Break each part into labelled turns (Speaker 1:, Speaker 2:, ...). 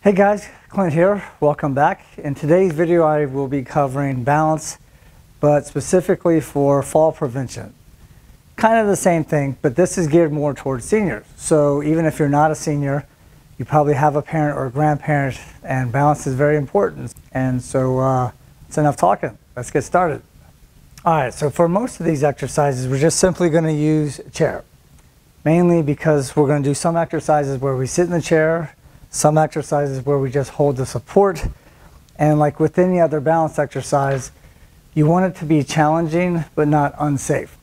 Speaker 1: Hey guys, Clint here. Welcome back. In today's video I will be covering balance, but specifically for fall prevention. Kind of the same thing, but this is geared more towards seniors. So even if you're not a senior, you probably have a parent or a grandparent, and balance is very important. And so it's enough talking. Let's get started. All right, so for most of these exercises, we're just simply going to use a chair. Mainly because we're going to do some exercises where we sit in the chair, some exercises where we just hold the support, and like with any other balance exercise, you want it to be challenging but not unsafe.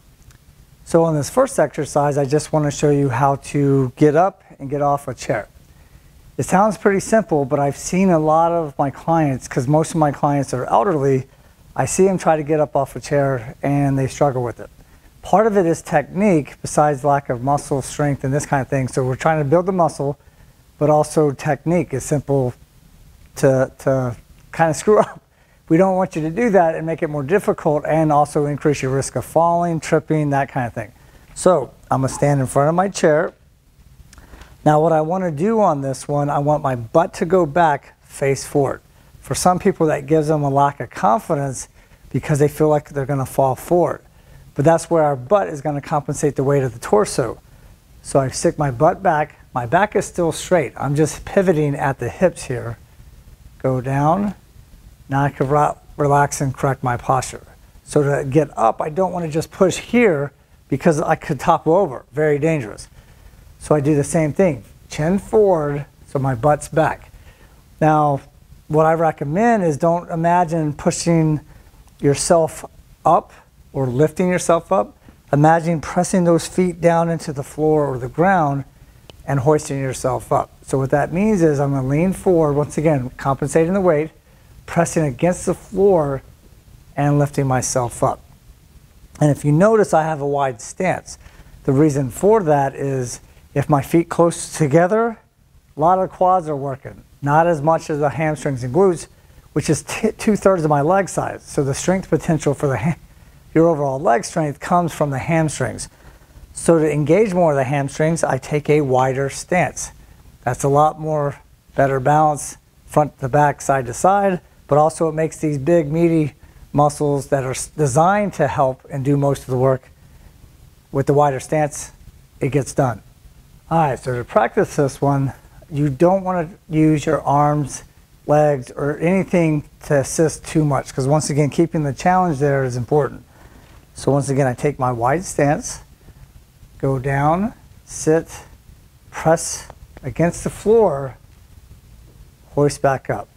Speaker 1: So on this first exercise, I just want to show you how to get up and get off a chair. It sounds pretty simple, but I've seen a lot of my clients, because most of my clients are elderly, I see them try to get up off a chair and they struggle with it. Part of it is technique, besides lack of muscle strength and this kind of thing. So we're trying to build the muscle, but also technique is simple to kind of screw up. We don't want you to do that and make it more difficult and also increase your risk of falling, tripping, that kind of thing. So I'm gonna stand in front of my chair. Now what I want to do on this one, I want my butt to go back face forward. For some people that gives them a lack of confidence because they feel like they're gonna fall forward. But that's where our butt is gonna compensate the weight of the torso. So I stick my butt back. My back is still straight. I'm just pivoting at the hips here. Go down. Now I can relax and correct my posture. So to get up, I don't want to just push here because I could topple over. Very dangerous. So I do the same thing. Chin forward, so my butt's back. Now, what I recommend is don't imagine pushing yourself up or lifting yourself up. Imagine pressing those feet down into the floor or the ground and hoisting yourself up. So what that means is I'm going to lean forward, once again, compensating the weight, pressing against the floor and lifting myself up. And if you notice, I have a wide stance. The reason for that is if my feet close together, a lot of quads are working. Not as much as the hamstrings and glutes, which is 2/3 of my leg size. So the strength potential for your overall leg strength comes from the hamstrings. So to engage more of the hamstrings, I take a wider stance. That's a lot more better balance, front to back, side to side, but also it makes these big meaty muscles that are designed to help and do most of the work. With the wider stance, it gets done. All right, so to practice this one, you don't want to use your arms, legs, or anything to assist too much, because once again, keeping the challenge there is important. So once again, I take my wide stance, go down, sit, press against the floor, hoist back up,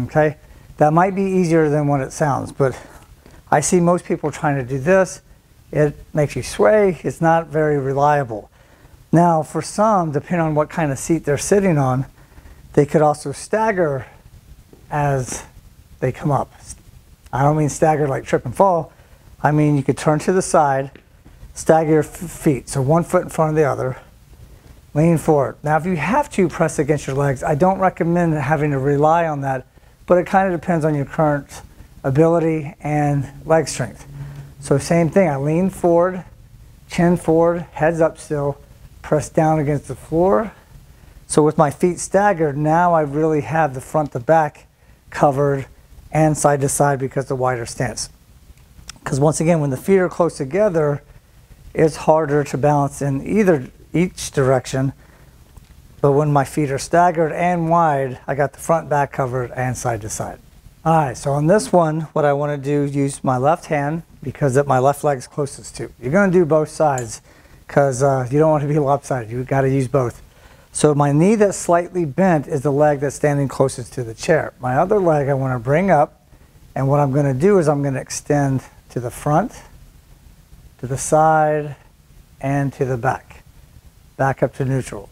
Speaker 1: okay? That might be easier than what it sounds, but I see most people trying to do this. It makes you sway. It's not very reliable. Now, for some, depending on what kind of seat they're sitting on, they could also stagger as they come up. I don't mean stagger like trip and fall. I mean, you could turn to the side, stagger your feet, so one foot in front of the other, lean forward. Now, if you have to press against your legs, I don't recommend having to rely on that, but it kind of depends on your current ability and leg strength. So same thing, I lean forward, chin forward, heads up still, press down against the floor. So with my feet staggered, now I really have the front to back covered and side to side because of the wider stance. Because once again, when the feet are close together, it's harder to balance in each direction. But when my feet are staggered and wide, I got the front back covered and side to side. All right, so on this one, what I want to do is use my left hand because my left leg is closest to. You're going to do both sides because you don't want to be lopsided. You've got to use both. So my knee that's slightly bent is the leg that's standing closest to the chair. My other leg I want to bring up, and what I'm going to do is I'm going to extend to the front, to the side, and to the back. Back up to neutral.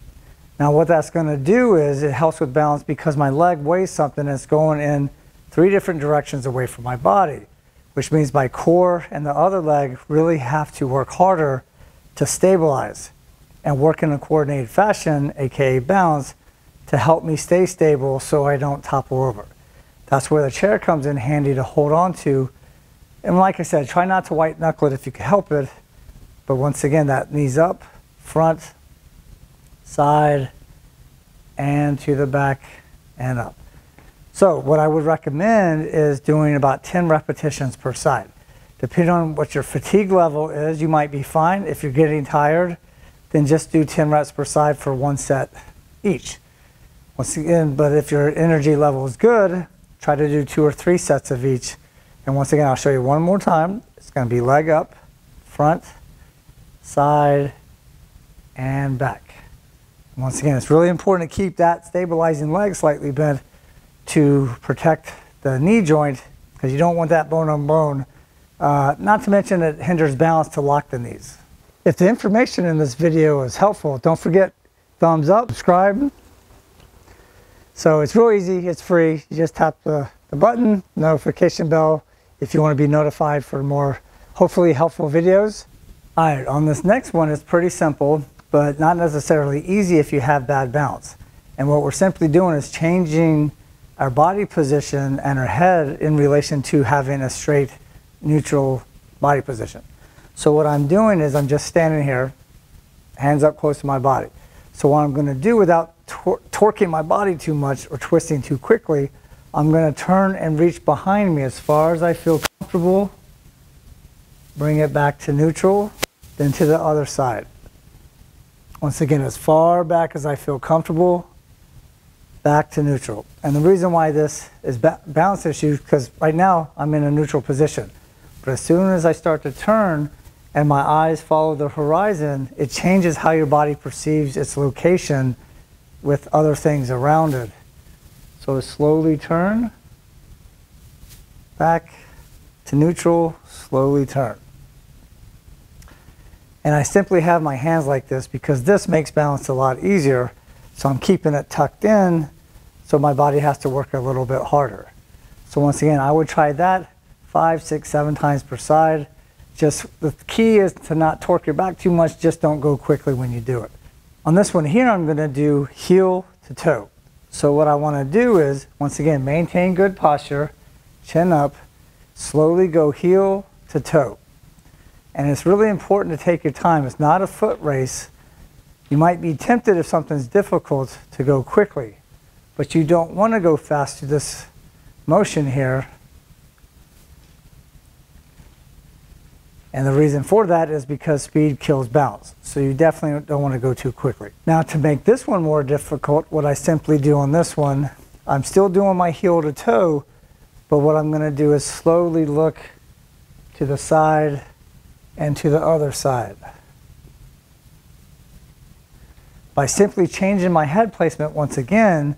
Speaker 1: Now what that's going to do is it helps with balance because my leg weighs something and it's going in 3 different directions away from my body, which means my core and the other leg really have to work harder to stabilize and work in a coordinated fashion, aka balance, to help me stay stable so I don't topple over. That's where the chair comes in handy to hold on to. And like I said, try not to white knuckle it if you can help it. But once again, that knees up, front, side, and to the back and up. So what I would recommend is doing about 10 repetitions per side. Depending on what your fatigue level is, you might be fine. If you're getting tired, then just do 10 reps per side for one set each. Once again, but if your energy level is good, try to do 2 or 3 sets of each. And once again, I'll show you one more time. It's going to be leg up, front, side, and back. Once again, it's really important to keep that stabilizing leg slightly bent to protect the knee joint, because you don't want that bone on bone. Not to mention it hinders balance to lock the knees. If the information in this video is helpful, don't forget thumbs up, subscribe. So it's real easy, it's free. You just tap the button, notification bell, if you want to be notified for more hopefully helpful videos. All right, on this next one, it's pretty simple, but not necessarily easy if you have bad balance. And what we're simply doing is changing our body position and our head in relation to having a straight, neutral body position. So what I'm doing is I'm just standing here, hands up close to my body. So what I'm going to do without torquing my body too much or twisting too quickly, I'm going to turn and reach behind me as far as I feel comfortable, bring it back to neutral, then to the other side. Once again, as far back as I feel comfortable, back to neutral. And the reason why this is balance issue, because right now I'm in a neutral position. But as soon as I start to turn and my eyes follow the horizon, it changes how your body perceives its location with other things around it. So slowly turn, back to neutral, slowly turn. And I simply have my hands like this because this makes balance a lot easier. So I'm keeping it tucked in, so my body has to work a little bit harder. So once again, I would try that 5, 6, 7 times per side. Just the key is to not torque your back too much, just don't go quickly when you do it. On this one here, I'm going to do heel to toe. So what I want to do is, once again, maintain good posture, chin up, slowly go heel to toe. And it's really important to take your time. It's not a foot race. You might be tempted if something's difficult to go quickly, but you don't want to go fast through this motion here. And the reason for that is because speed kills balance. So you definitely don't want to go too quickly. Now to make this one more difficult, what I simply do on this one, I'm still doing my heel to toe, but what I'm going to do is slowly look to the side and to the other side. By simply changing my head placement once again,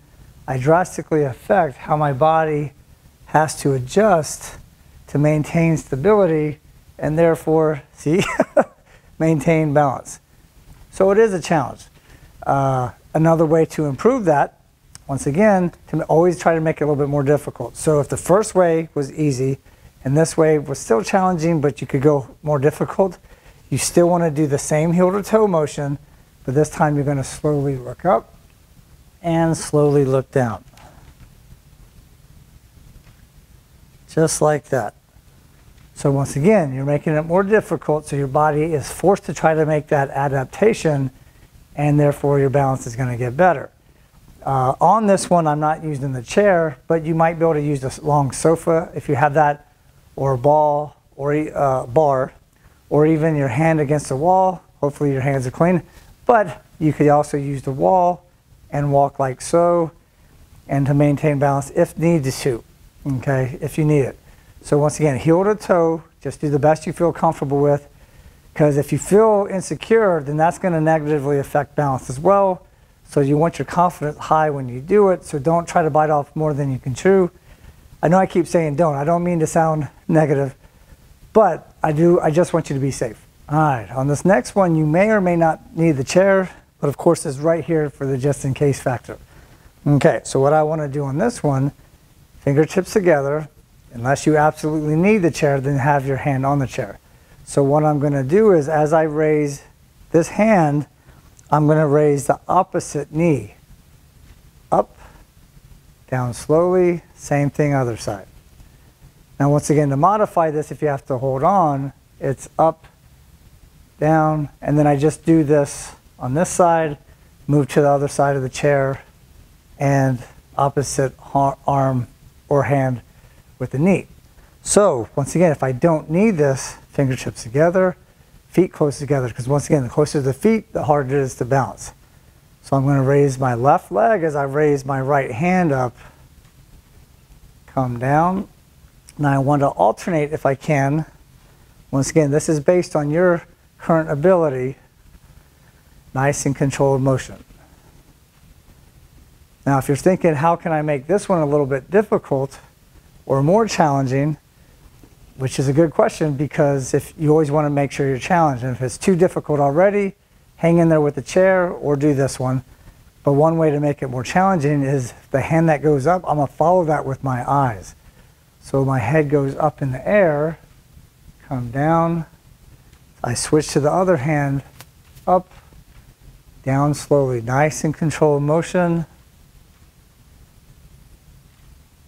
Speaker 1: I drastically affect how my body has to adjust to maintain stability and therefore, see, maintain balance. So it is a challenge. Another way to improve that, once again, to always try to make it a little bit more difficult. So if the first way was easy and this way was still challenging, but you could go more difficult, you still want to do the same heel to toe motion, but this time you're going to slowly look up and slowly look down. Just like that. So once again, you're making it more difficult, so your body is forced to try to make that adaptation, and therefore your balance is going to get better. On this one, I'm not using the chair, but you might be able to use a long sofa if you have that, or a ball, or a bar, or even your hand against the wall. Hopefully your hands are clean. But you could also use the wall and walk like so, and to maintain balance if needed to, okay, if you need it. So once again, heel to toe, just do the best you feel comfortable with, because if you feel insecure, then that's going to negatively affect balance as well. So you want your confidence high when you do it, so don't try to bite off more than you can chew. I know I keep saying don't. I don't mean to sound negative, but I just want you to be safe. All right, on this next one, you may or may not need the chair, but of course it's right here for the just in case factor. Okay, so what I want to do on this one, fingertips together. Unless you absolutely need the chair, then have your hand on the chair. So what I'm going to do is, as I raise this hand, I'm going to raise the opposite knee. Up, down slowly, same thing other side. Now once again, to modify this, if you have to hold on, it's up, down, and then I just do this on this side, move to the other side of the chair, and opposite arm or hand with the knee. So once again, if I don't need this, fingertips together, feet close together, because once again, the closer to the feet, the harder it is to balance. So I'm going to raise my left leg as I raise my right hand up, come down. Now I want to alternate if I can. Once again, this is based on your current ability. Nice and controlled motion. Now if you're thinking, how can I make this one a little bit difficult or more challenging, which is a good question, because if you always want to make sure you're challenged, and if it's too difficult already, hang in there with the chair or do this one. But one way to make it more challenging is the hand that goes up, I'm going to follow that with my eyes. So my head goes up in the air, come down, I switch to the other hand, up, down slowly, nice and controlled motion.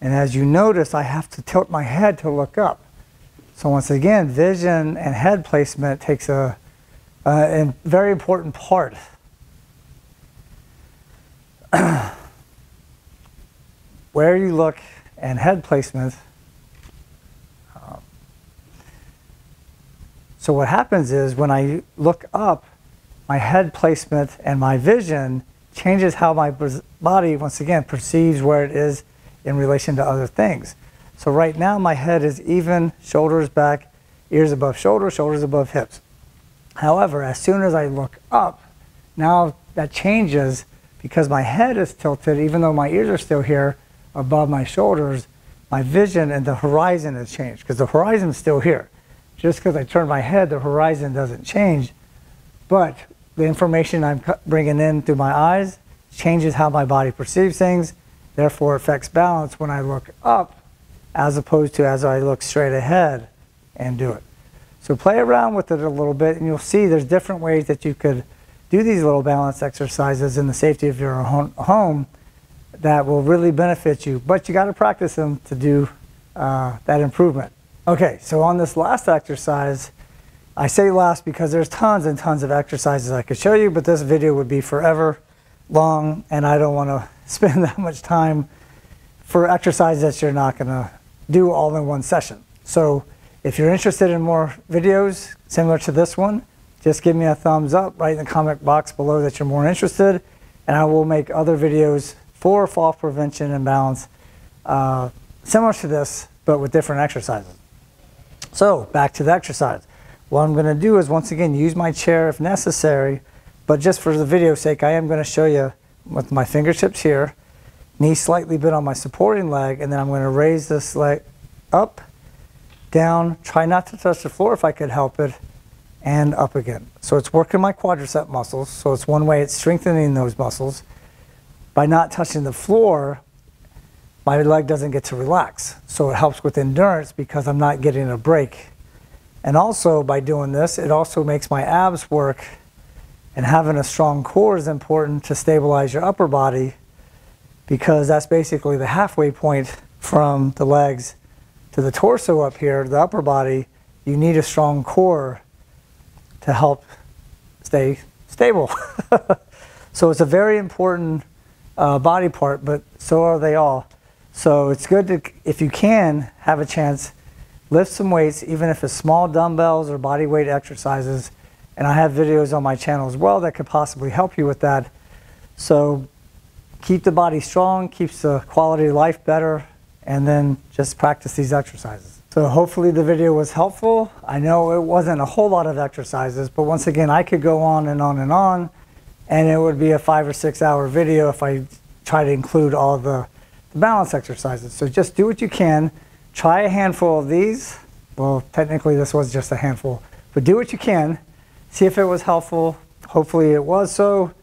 Speaker 1: And as you notice, I have to tilt my head to look up. So once again, vision and head placement takes a very important part. Where you look and head placement. So what happens is when I look up, my head placement and my vision changes how my body, once again, perceives where it is in relation to other things. So right now my head is even, shoulders back, ears above shoulders, shoulders above hips. However, as soon as I look up, now that changes because my head is tilted, even though my ears are still here above my shoulders, my vision and the horizon has changed because the horizon is still here. Just because I turn my head, the horizon doesn't change, but the information I'm bringing in through my eyes changes how my body perceives things, therefore affects balance when I look up as opposed to as I look straight ahead and do it. So play around with it a little bit and you'll see there's different ways that you could do these little balance exercises in the safety of your home that will really benefit you, but you got to practice them to do that improvement. Okay, so on this last exercise, I say last because there's tons and tons of exercises I could show you, but this video would be forever long and I don't want to spend that much time for exercises that you're not going to do all in one session. So if you're interested in more videos similar to this one, just give me a thumbs up, write in the comment box below that you're more interested, and I will make other videos for fall prevention and balance similar to this, but with different exercises. So back to the exercise. What I'm going to do is once again use my chair if necessary, but just for the video's sake, I am going to show you with my fingertips here, knee slightly bent on my supporting leg, and then I'm going to raise this leg up, down, try not to touch the floor if I could help it, and up again. So it's working my quadricep muscles, so it's one way it's strengthening those muscles. By not touching the floor, my leg doesn't get to relax. So it helps with endurance because I'm not getting a break. And also by doing this, it also makes my abs work, and having a strong core is important to stabilize your upper body because that's basically the halfway point from the legs to the torso up here, the upper body. You need a strong core to help stay stable. So it's a very important body part, but so are they all. So it's good to, if you can, have a chance, lift some weights, even if it's small dumbbells or body weight exercises. And I have videos on my channel as well that could possibly help you with that. So keep the body strong, keeps the quality of life better, and then just practice these exercises. So hopefully the video was helpful. I know it wasn't a whole lot of exercises, but once again, I could go on and on and on, and it would be a 5 or 6 hour video if I try to include all the balance exercises. So just do what you can. Try a handful of these. Well, technically this was just a handful, but do what you can. See if it was helpful. Hopefully it was so.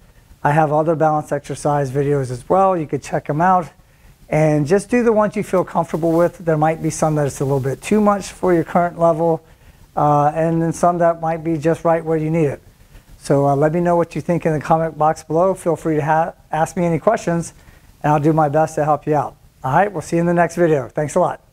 Speaker 1: I have other balance exercise videos as well. You could check them out. And just do the ones you feel comfortable with. There might be some that it's a little bit too much for your current level, and then some that might be just right where you need it. So let me know what you think in the comment box below. Feel free to ask me any questions, and I'll do my best to help you out. All right, we'll see you in the next video. Thanks a lot.